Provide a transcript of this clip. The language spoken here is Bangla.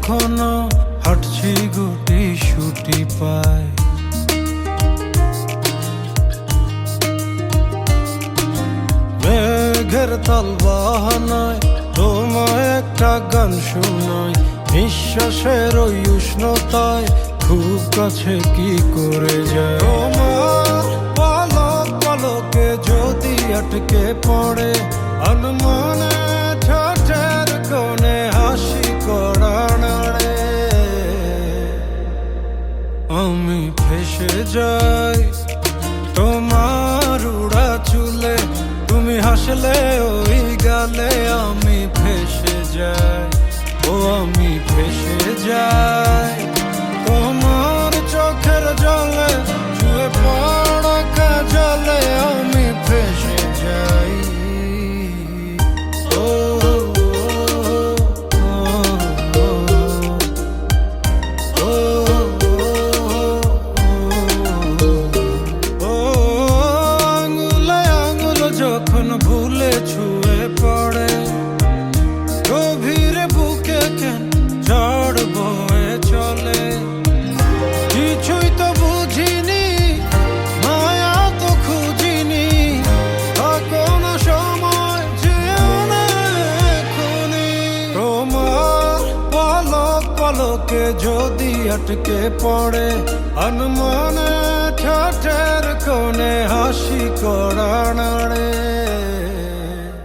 কখনো হাঁটছি গুটি সুটি পায়। মেঘের তাল বাহানায় তোমায় একটা গান শোনাই, নিঃশ্বাসের ওই উষ্ণতায় খুব কাছে কি করে যায়। তোমার পলক পলকে যদি আটকে পড়ে আনমনে ঠোঁটের কোণে হাসি করা নাড়ে, আমি ফেসে যাই তোমার উড়া চুলে। তুমি হাসলে ওই গালে আমি ফেসে যাই, ও আমি ফেসে যাই তোমার চোখের জলে। ছুঁয়ে পড়া কাজলে আমি ফেসে যাই। ও যখন ভুলে ছুঁয়ে পড়ে গভীরে বুকে কেন ঝড় বয়ে চলে। কিছুই তো বুঝিনি, মায়া তো খুঁজিনি, কোনো সময় যেও না এখনি। তোমার পলক পলকে যদি আটকে পড়ে আনমনে ঠোঁটের কোণে হাসি করা নাড়ে।